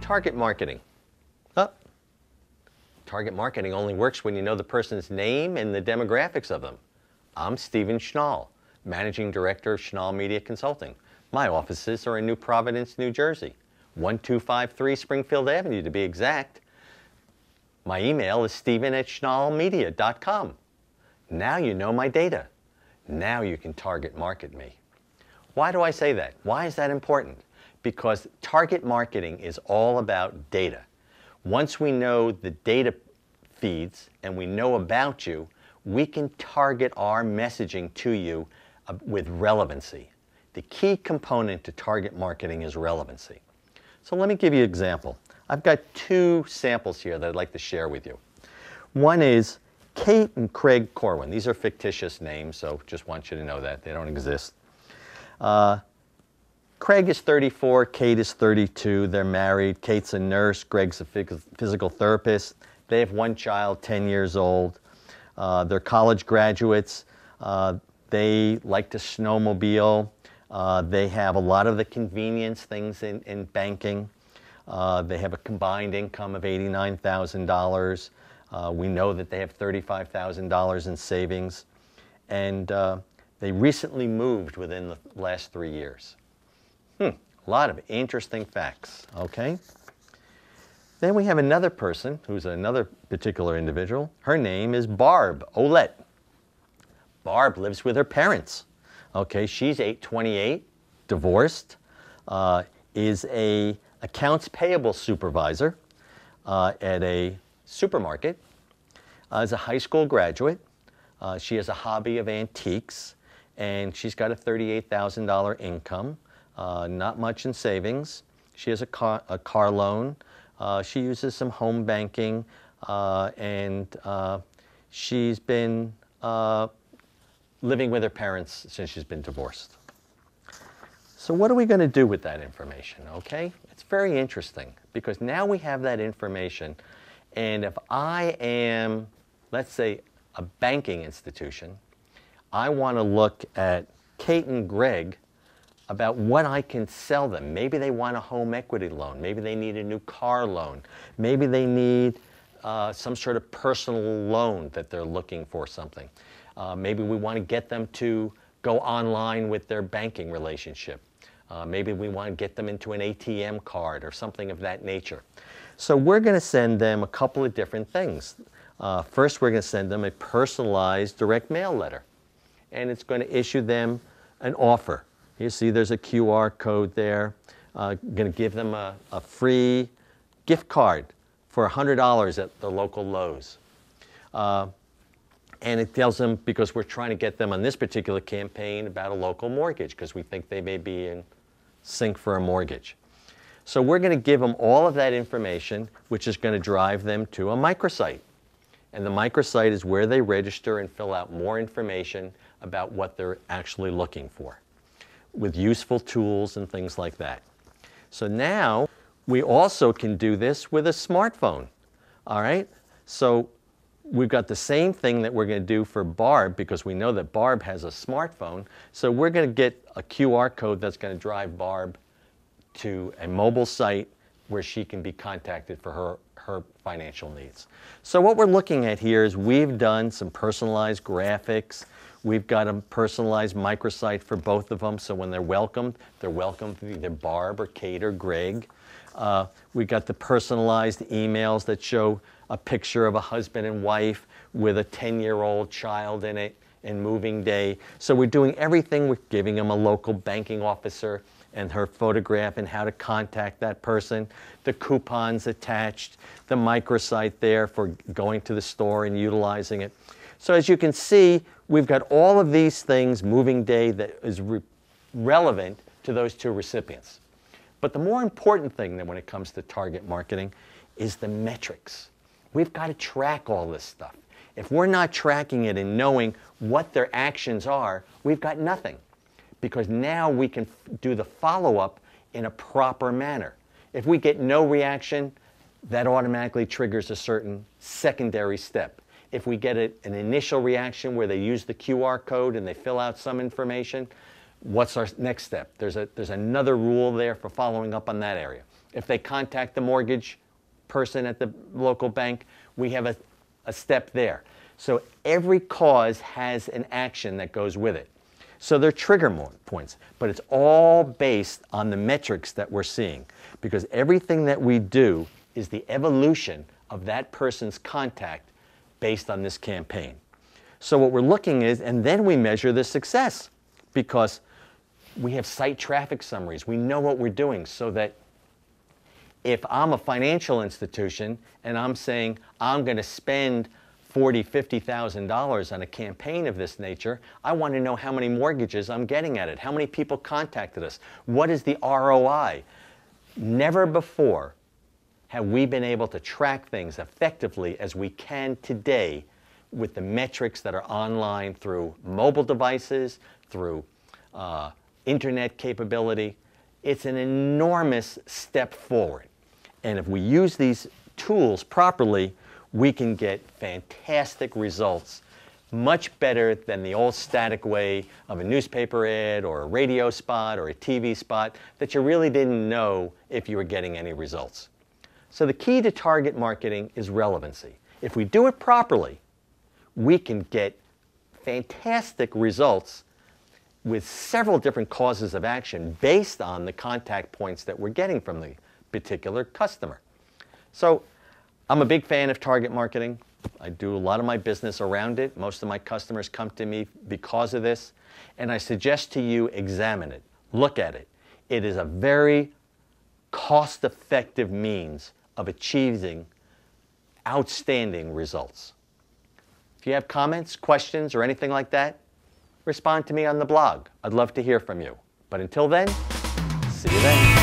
Target marketing. Oh, target marketing only works when you know the person's name and the demographics of them. I'm Stephen Schnall, Managing Director of Schnall Media Consulting. My offices are in New Providence, New Jersey, 1253 Springfield Avenue to be exact. My email is stephen@schnallmedia.com. Now you know my data. Now you can target market me. Why do I say that? Why is that important? Because target marketing is all about data. Once we know the data feeds and we know about you, we can target our messaging to you with relevancy. The key component to target marketing is relevancy. So let me give you an example. I've got two samples here that I'd like to share with you. One is Kate and Craig Corwin. These are fictitious names, so just want you to know that. They don't exist. Craig is 34, Kate is 32. They're married. Kate's a nurse, Greg's a physical therapist. They have one child, 10 years old. They're college graduates. They like to snowmobile. They have a lot of the convenience things in banking. They have a combined income of $89,000. We know that they have $35,000 in savings. And they recently moved within the last 3 years. A lot of interesting facts, okay? Then we have another person who's another particular individual. Her name is Barb Olette. Barb lives with her parents. Okay, she's 28, divorced, is a accounts payable supervisor at a supermarket, is a high school graduate. She has a hobby of antiques, and she's got a $38,000 income. Not much in savings. She has a car loan. She uses some home banking, and she's been living with her parents since she's been divorced. So what are we going to do with that information, okay? It's very interesting because now we have that information, and if I am, let's say, a banking institution, I want to look at Kate and Greg about what I can sell them. Maybe they want a home equity loan. Maybe they need a new car loan. Maybe they need some sort of personal loan that they're looking for something. Maybe we want to get them to go online with their banking relationship. Maybe we want to get them into an ATM card or something of that nature. So we're going to send them a couple of different things. First, we're going to send them a personalized direct mail letter. And it's going to issue them an offer. You see there's a QR code there. Going to give them a free gift card for $100 at the local Lowe's. And it tells them, because we're trying to get them on this particular campaign, about a local mortgage, because we think they may be in sync for a mortgage. So we're going to give them all of that information, which is going to drive them to a microsite. And the microsite is where they register and fill out more information about what they're actually looking for, with useful tools and things like that. So now we also can do this with a smartphone. All right? So we've got the same thing that we're going to do for Barb, because we know that Barb has a smartphone. So we're going to get a QR code that's going to drive Barb to a mobile site where she can be contacted for her financial needs. So what we're looking at here is we've done some personalized graphics. We've got a personalized microsite for both of them, so when they're welcomed to either Barb or Kate or Greg. We've got the personalized emails that show a picture of a husband and wife with a 10-year-old child in it and moving day. So we're doing everything. We're giving them a local banking officer and her photograph and how to contact that person, the coupons attached, the microsite there for going to the store and utilizing it. So as you can see, we've got all of these things moving day that is relevant to those two recipients. But the more important thing that when it comes to target marketing is the metrics. We've got to track all this stuff. If we're not tracking it and knowing what their actions are, we've got nothing. Because now we can do the follow-up in a proper manner. If we get no reaction, that automatically triggers a certain secondary step. If we get an initial reaction where they use the QR code and they fill out some information, what's our next step? There's another rule there for following up on that area. If they contact the mortgage person at the local bank, we have a step there. So every cause has an action that goes with it. So they're trigger points, but it's all based on the metrics that we're seeing, because everything that we do is the evolution of that person's contact based on this campaign. So what we're looking is, and then we measure the success, because we have site traffic summaries. We know what we're doing, so that if I'm a financial institution and I'm saying I'm going to spend $40,000, $50,000 on a campaign of this nature, I want to know how many mortgages I'm getting at it, how many people contacted us, what is the ROI. Never before have we been able to track things effectively as we can today with the metrics that are online through mobile devices, through internet capability. It's an enormous step forward. And if we use these tools properly, we can get fantastic results, much better than the old static way of a newspaper ad or a radio spot or a TV spot that you really didn't know if you were getting any results. So the key to target marketing is relevancy. If we do it properly, we can get fantastic results with several different causes of action based on the contact points that we're getting from the particular customer. So I'm a big fan of target marketing. I do a lot of my business around it. Most of my customers come to me because of this. And I suggest to you, examine it. Look at it. It is a very cost-effective means of achieving outstanding results. If you have comments, questions, or anything like that, respond to me on the blog. I'd love to hear from you. But until then, see you then.